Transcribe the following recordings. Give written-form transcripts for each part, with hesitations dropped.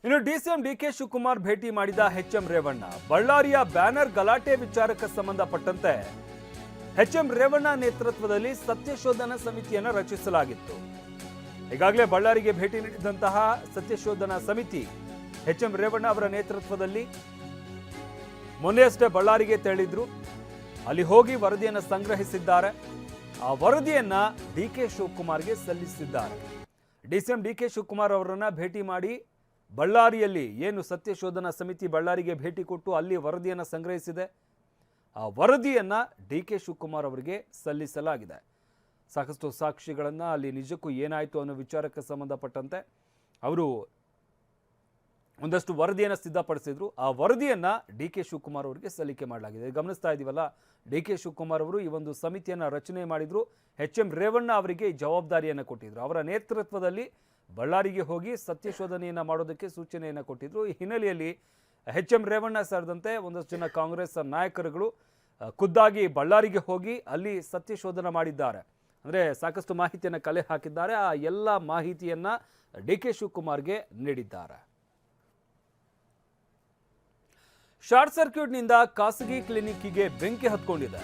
ಇನ್ನು DCM DK Shivakumar ಭೇಟಿ ಮಾಡಿದ ಎಚ್ಎಂ ರೇವಣ್ಣ ಬಳ್ಳಾರಿಯ ಬ್ಯಾನರ್ ಗಲಾಟೆ ವಿಚಾರಕ್ಕೆ ಸಂಬಂಧಪಟ್ಟಂತೆ ಎಚ್ಎಂ ರೇವಣ್ಣ ನೇತೃತ್ವದಲ್ಲಿ ಸತ್ಯಶೋಧನಾ ಸಮಿತಿಯನ್ನು ರಚಿಸಲಾಗಿತ್ತು. ಈಗಾಗಲೇ ಬಳ್ಳಾರಿಗೆ ಭೇಟಿ ನೀಡಿದಂತಹ ಸತ್ಯಶೋಧನಾ ಸಮಿತಿ ಎಚ್ಎಂ ರೇವಣ್ಣ ಅವರ ನೇತೃತ್ವದಲ್ಲಿ ಮೊನ್ನೆಯಷ್ಟೇ ಬಳ್ಳಾರಿಗೆ ತೆರಳಿದ್ರು. ಅಲ್ಲಿ ಹೋಗಿ ವರದಿಯನ್ನು ಸಂಗ್ರಹಿಸಿದ್ದಾರೆ. ಆ ವರದಿಯನ್ನ ಡಿಕೆ ಶಿವಕುಮಾರ್ಗೆ ಸಲ್ಲಿಸಿದ್ದಾರೆ. ಡಿಸಿಎಂ ಡಿಕೆ ಶಿವಕುಮಾರ್ ಅವರನ್ನ ಭೇಟಿ ಮಾಡಿ ಬಳ್ಳಾರಿಯಲ್ಲಿ ಏನು ಸತ್ಯಶೋಧನಾ ಸಮಿತಿ ಬಳ್ಳಾರಿಗೆ ಭೇಟಿ ಕೊಟ್ಟು ಅಲ್ಲಿ ವರದಿಯನ್ನು ಸಂಗ್ರಹಿಸಿದೆ, ಆ ವರದಿಯನ್ನ ಡಿಕೆ ಶಿವಕುಮಾರ್ ಅವರಿಗೆ ಸಲ್ಲಿಸಲಾಗಿದೆ. ಸಾಕಷ್ಟು ಸಾಕ್ಷಿಗಳನ್ನು ಅಲ್ಲಿ ನಿಜಕ್ಕೂ ಏನಾಯಿತು ಅನ್ನೋ ವಿಚಾರಕ್ಕೆ ಸಂಬಂಧಪಟ್ಟಂತೆ ಅವರು ಒಂದಷ್ಟು ವರದಿಯನ್ನು ಸಿದ್ಧಪಡಿಸಿದ್ರು. ಆ ವರದಿಯನ್ನು ಡಿಕೆ ಶಿವಕುಮಾರ್ ಅವರಿಗೆ ಸಲ್ಲಿಕೆ ಮಾಡಲಾಗಿದೆ. ಗಮನಿಸ್ತಾ ಇದ್ದೀವಲ್ಲ, ಡಿಕೆ ಶಿವಕುಮಾರ್ ಅವರು ಈ ಒಂದು ಸಮಿತಿಯನ್ನು ರಚನೆ ಮಾಡಿದ್ರು. ಎಚ್ಎಂ ರೇವಣ್ಣ ಅವರಿಗೆ ಜವಾಬ್ದಾರಿಯನ್ನು ಕೊಟ್ಟಿದ್ರು. ಅವರ ನೇತೃತ್ವದಲ್ಲಿ ಬಳ್ಳಾರಿಗೆ ಹೋಗಿ ಸತ್ಯಶೋಧನೆಯನ್ನು ಮಾಡೋದಕ್ಕೆ ಸೂಚನೆಯನ್ನು ಕೊಟ್ಟಿದ್ರು. ಈ ಹಿನ್ನೆಲೆಯಲ್ಲಿ ಎಚ್ಎಂ ರೇವಣ್ಣ ಸೇರಿದಂತೆ ಒಂದಷ್ಟು ಜನ ಕಾಂಗ್ರೆಸ್ ನಾಯಕರುಗಳು ಖುದ್ದಾಗಿ ಬಳ್ಳಾರಿಗೆ ಹೋಗಿ ಅಲ್ಲಿ ಸತ್ಯಶೋಧನೆ ಮಾಡಿದ್ದಾರೆ. ಅಂದರೆ ಸಾಕಷ್ಟು ಮಾಹಿತಿಯನ್ನು ಕಲೆ ಹಾಕಿದ್ದಾರೆ. ಆ ಎಲ್ಲ ಮಾಹಿತಿಯನ್ನು ಡಿಕೆ ಶಿವಕುಮಾರ್ಗೆ ನೀಡಿದ್ದಾರೆ. ಶಾರ್ಟ್ ಸರ್ಕ್ಯೂಟ್ನಿಂದ ಖಾಸಗಿ ಕ್ಲಿನಿಕ್ಗೆ ಬೆಂಕಿ ಹತ್ಕೊಂಡಿದೆ.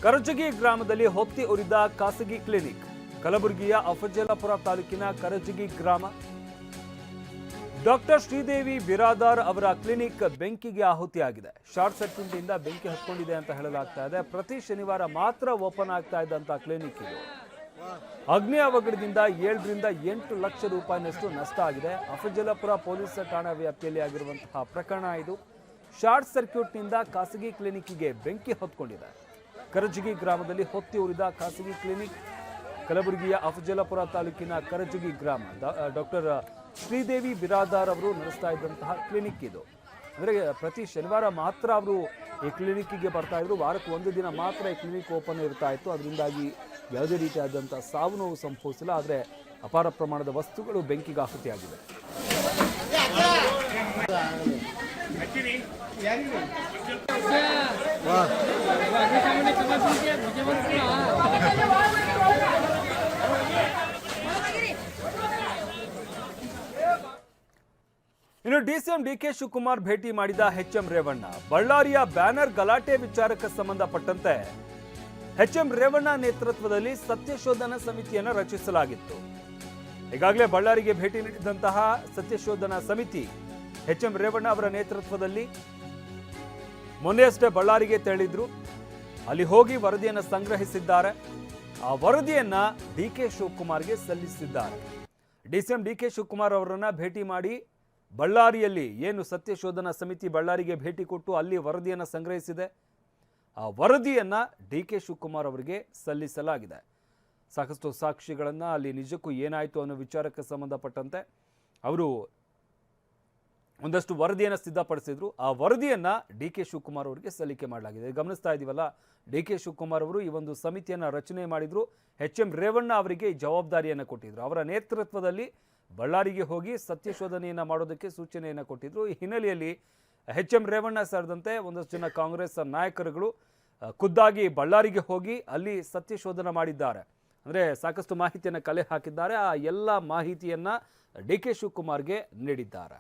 ಕರಜಗಿ ಗ್ರಾಮದಲ್ಲಿ ಹೊತ್ತಿ ಉರಿದ ಖಾಸಗಿ ಕ್ಲಿನಿಕ್. ಕಲಬುರಗಿಯ ಅಫಜಲಾಪುರ ತಾಲೂಕಿನ ಕರಜಗಿ ಗ್ರಾಮ. ಡಾಕ್ಟರ್ ಶ್ರೀದೇವಿ ಬಿರಾದಾರ್ ಅವರ ಕ್ಲಿನಿಕ್ ಬೆಂಕಿಗೆ ಆಹುತಿಯಾಗಿದೆ. ಶಾರ್ಟ್ ಸರ್ಕ್ಯೂಟ್ನಿಂದ ಬೆಂಕಿ ಹತ್ಕೊಂಡಿದೆ ಅಂತ ಹೇಳಲಾಗ್ತಾ ಇದೆ. ಪ್ರತಿ ಶನಿವಾರ ಮಾತ್ರ ಓಪನ್ ಆಗ್ತಾ ಇದ್ದಂಥ ಕ್ಲಿನಿಕ್ ಇದು. ಅಗ್ನಿ ಅವಘಡದಿಂದ 7 ರಿಂದ 8 ಲಕ್ಷ ರೂಪಾಯಿನಷ್ಟು ನಷ್ಟ ಆಗಿದೆ. ಅಫಜಲಾಪುರ ಪೊಲೀಸ್ ಠಾಣಾ ವ್ಯಾಪ್ತಿಯಲ್ಲಿ ಆಗಿರುವಂತಹ ಪ್ರಕರಣ ಇದು. ಶಾರ್ಟ್ ಸರ್ಕ್ಯೂಟ್ನಿಂದ ಖಾಸಗಿ ಕ್ಲಿನಿಕ್ಗೆ ಬೆಂಕಿ ಹೊತ್ಕೊಂಡಿದೆ. ಕರಜಗಿ ಗ್ರಾಮದಲ್ಲಿ ಹೊತ್ತಿ ಉರಿದ ಖಾಸಗಿ ಕ್ಲಿನಿಕ್. ಕಲಬುರಗಿಯ ಅಫಜಲಾಪುರ ತಾಲೂಕಿನ ಕರಜಗಿ ಗ್ರಾಮ. ಡಾಕ್ಟರ್ ಶ್ರೀದೇವಿ ಬಿರಾದಾರ್ ಅವರು ನಡೆಸ್ತಾ ಇದ್ದಂತಹ ಕ್ಲಿನಿಕ್ ಇದು. ಅಂದರೆ ಪ್ರತಿ ಶನಿವಾರ ಮಾತ್ರ ಅವರು ಈ ಕ್ಲಿನಿಕ್ಗೆ ಬರ್ತಾ ಇದ್ರು. ವಾರಕ್ಕೆ 1 ದಿನ ಮಾತ್ರ ಈ ಕ್ಲಿನಿಕ್ ಓಪನ್ ಇರ್ತಾ ಇತ್ತು. ಅದರಿಂದಾಗಿ ಯಾವುದೇ ರೀತಿಯಾದಂಥ ಸಾವು ನೋವು ಸಂಭವಿಸಿಲ್ಲ. ಆದರೆ ಅಪಾರ ಪ್ರಮಾಣದ ವಸ್ತುಗಳು ಬೆಂಕಿಗೆ ಆಹುತಿಯಾಗಿವೆ. ಇನ್ನು ಡಿಸಿಎಂ ಡಿಕೆ ಶಿವಕುಮಾರ್ ಭೇಟಿ ಮಾಡಿದ ಎಚ್ಎಂ ರೇವಣ್ಣ ಬಳ್ಳಾರಿಯ ಬ್ಯಾನರ್ ಗಲಾಟೆ ವಿಚಾರಕ್ಕೆ ಸಂಬಂಧಪಟ್ಟಂತೆ ಎಚ್ಎಂ ರೇವಣ್ಣ ನೇತೃತ್ವದಲ್ಲಿ ಸತ್ಯಶೋಧನಾ ಸಮಿತಿಯನ್ನು ರಚಿಸಲಾಗಿತ್ತು. ಈಗಾಗಲೇ ಬಳ್ಳಾರಿಗೆ ಭೇಟಿ ನೀಡಿದಂತಹ ಸತ್ಯಶೋಧನಾ ಸಮಿತಿ ಎಚ್ಎಂ ರೇವಣ್ಣ ಅವರ ನೇತೃತ್ವದಲ್ಲಿ ಮೊನ್ನೆಯಷ್ಟೇ ಬಳ್ಳಾರಿಗೆ ತೆರಳಿದ್ರು. ಅಲ್ಲಿ ಹೋಗಿ ವರದಿಯನ್ನು ಸಂಗ್ರಹಿಸಿದ್ದಾರೆ. ಆ ವರದಿಯನ್ನ ಡಿಕೆ ಶಿವಕುಮಾರ್ಗೆ ಸಲ್ಲಿಸಿದ್ದಾರೆ. ಡಿಸಿಎಂ ಡಿಕೆ ಶಿವಕುಮಾರ್ ಅವರನ್ನ ಭೇಟಿ ಮಾಡಿ ಬಳ್ಳಾರಿಯಲ್ಲಿ ಏನು ಸತ್ಯಶೋಧನಾ ಸಮಿತಿ ಬಳ್ಳಾರಿಗೆ ಭೇಟಿ ಕೊಟ್ಟು ಅಲ್ಲಿ ವರದಿಯನ್ನು ಸಂಗ್ರಹಿಸಿದೆ, ಆ ವರದಿಯನ್ನ ಡಿಕೆ ಶಿವಕುಮಾರ್ ಅವರಿಗೆ ಸಲ್ಲಿಸಲಾಗಿದೆ. ಸಾಕಷ್ಟು ಸಾಕ್ಷಿಗಳನ್ನು ಅಲ್ಲಿ ನಿಜಕ್ಕೂ ಏನಾಯಿತು ಅನ್ನೋ ವಿಚಾರಕ್ಕೆ ಸಂಬಂಧಪಟ್ಟಂತೆ ಅವರು ಒಂದಷ್ಟು ವರದಿಯನ್ನು ಸಿದ್ಧಪಡಿಸಿದ್ರು. ಆ ವರದಿಯನ್ನ ಡಿಕೆ ಶಿವಕುಮಾರ್ ಅವರಿಗೆ ಸಲ್ಲಿಕೆ ಮಾಡಲಾಗಿದೆ. ಗಮನಿಸ್ತಾ ಇದ್ದೀವಲ್ಲ, ಡಿಕೆ ಶಿವಕುಮಾರ್ ಅವರು ಈ ಒಂದು ಸಮಿತಿಯನ್ನು ರಚನೆ ಮಾಡಿದ್ರು. ಎಚ್ಎಂ ರೇವಣ್ಣ ಅವರಿಗೆ ಜವಾಬ್ದಾರಿಯನ್ನು ಕೊಟ್ಟಿದ್ರು. ಅವರ ನೇತೃತ್ವದಲ್ಲಿ ಬಳ್ಳಾರಿಗೆ ಹೋಗಿ ಸತ್ಯಶೋಧನೆಯನ್ನು ಮಾಡೋದಕ್ಕೆ ಸೂಚನೆಯನ್ನು ಕೊಟ್ಟಿದ್ರು. ಈ ಹಿನ್ನೆಲೆಯಲ್ಲಿ ಎಚ್ಎಂ ರೇವಣ್ಣ ಸೇರಿದಂತೆ ಒಂದಷ್ಟು ಜನ ಕಾಂಗ್ರೆಸ್ ನಾಯಕರುಗಳು ಖುದ್ದಾಗಿ ಬಳ್ಳಾರಿಗೆ ಹೋಗಿ ಅಲ್ಲಿ ಸತ್ಯಶೋಧನೆ ಮಾಡಿದ್ದಾರೆ. ಅಂದರೆ ಸಾಕಷ್ಟು ಮಾಹಿತಿಯನ್ನು ಕಲೆ ಹಾಕಿದ್ದಾರೆ. ಆ ಎಲ್ಲ ಮಾಹಿತಿಯನ್ನು ಡಿಕೆ ಶಿವಕುಮಾರ್ಗೆ ನೀಡಿದ್ದಾರೆ.